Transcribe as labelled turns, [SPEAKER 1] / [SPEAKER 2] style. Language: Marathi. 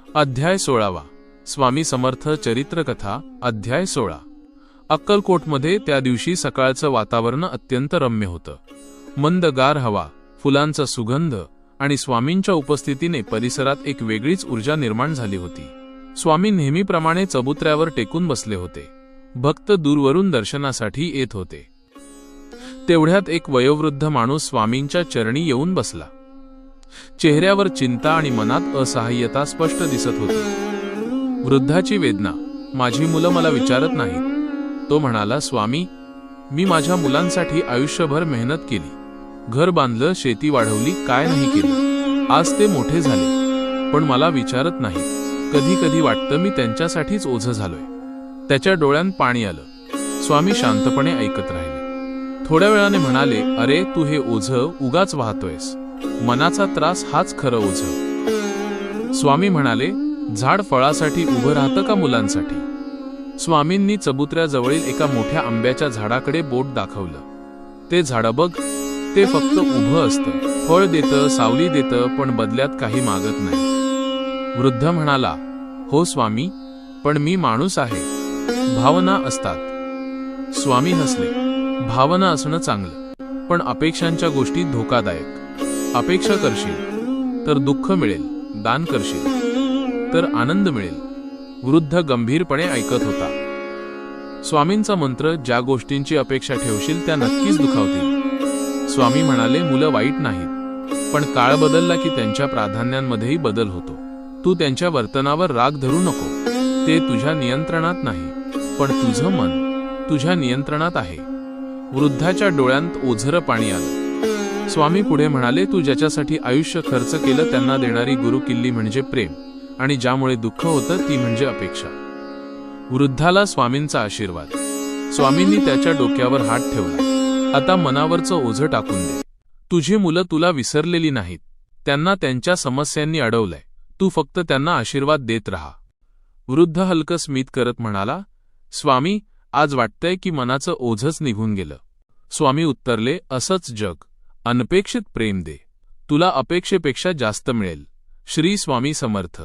[SPEAKER 1] अध्याय 16 स्वामी समर्थ चरित्रकथा अध्याय 16 अक्कलकोटमध्ये त्या दिवशी सकाळचं वातावरण अत्यंत रम्य होतं. मंदगार हवा, फुलांचा सुगंध आणि स्वामींच्या उपस्थितीने परिसरात एक वेगळीच ऊर्जा निर्माण झाली होती. स्वामी नेहमीप्रमाणे चबुतऱ्यावर टेकून बसले होते. भक्त दूरवरून दर्शनासाठी येत होते. तेवढ्यात एक वयोवृद्ध माणूस स्वामींच्या चरणी येऊन बसला. चेहऱ्यावर चिंता आणि मनात असहाय्यता स्पष्ट दिसत होती. वृद्धाची वेदना, माझी मुलं मला विचारत नाहीत. तो म्हणाला, स्वामी, मी माझ्या मुलांसाठी आयुष्यभर मेहनत केली, घर बांधलं, शेती वाढवली, काय नाही केली. आज ते मोठे झाले पण मला विचारत नाही. कधी कधी वाटतं मी त्यांच्यासाठीच ओझं झालोय. त्याच्या डोळ्यात पाणी आलं. स्वामी शांतपणे ऐकत राहिले. थोड्या वेळाने म्हणाले, अरे तू हे ओझं उगाच वाहतोयस. मनाचा त्रास हाच खरं ओझं. स्वामी म्हणाले, झाड फळासाठी उभं राहतं का मुलांसाठी? स्वामींनी चबुतऱ्याजवळील एका मोठ्या आंब्याच्या झाडाकडे बोट दाखवलं. ते झाड बघ, ते फक्त उभं असतं, फळ देतं, सावली देतं, पण बदल्यात काही मागत नाही. वृद्ध म्हणाला, हो स्वामी, पण मी माणूस आहे, भावना असतात. स्वामी हसले, भावना असणं चांगलं, पण अपेक्षांच्या गोष्टी धोकादायक. अपेक्षा करशील तर दुःख मिळेल, दान करशील तर आनंद मिळेल. वृद्ध गंभीरपणे ऐकत होता. स्वामींचा मंत्र, ज्या गोष्टींची अपेक्षा ठेवशील त्या नक्कीच दुखावतील. स्वामी म्हणाले, मुलं वाईट नाहीत, पण काळ बदलला की त्यांच्या प्राधान्यांमध्येही बदल होतो. तू त्यांच्या वर्तनावर राग धरू नको. ते तुझ्या नियंत्रणात नाही, पण तुझं मन तुझ्या नियंत्रणात आहे. वृद्धाच्या डोळ्यांत ओझरं पाणी आलं. स्वामी पुढे म्हणाले, तू ज्याच्यासाठी आयुष्य खर्च केलं त्यांना देणारी गुरुकिल्ली म्हणजे प्रेम, आणि ज्यामुळे दुःख होतं ती म्हणजे अपेक्षा. वृद्धाला स्वामींचा आशीर्वाद. स्वामींनी त्याच्या डोक्यावर हात ठेवला. आता मनावरचं ओझं टाकून दे. तुझी मुलं तुला विसरलेली नाहीत. त्यांना त्यांच्या समस्यांनी अडवलंय. तू फक्त त्यांना आशीर्वाद देत राहा. वृद्ध हलकं स्मित करत म्हणाला, स्वामी, आज वाटतंय की मनाचं ओझंच निघून गेलं. स्वामी उत्तरले, असंच जग. अनपेक्षित प्रेम दे, तुला अपेक्षेपेक्षा जास्त मिळेल. श्री स्वामी समर्थ.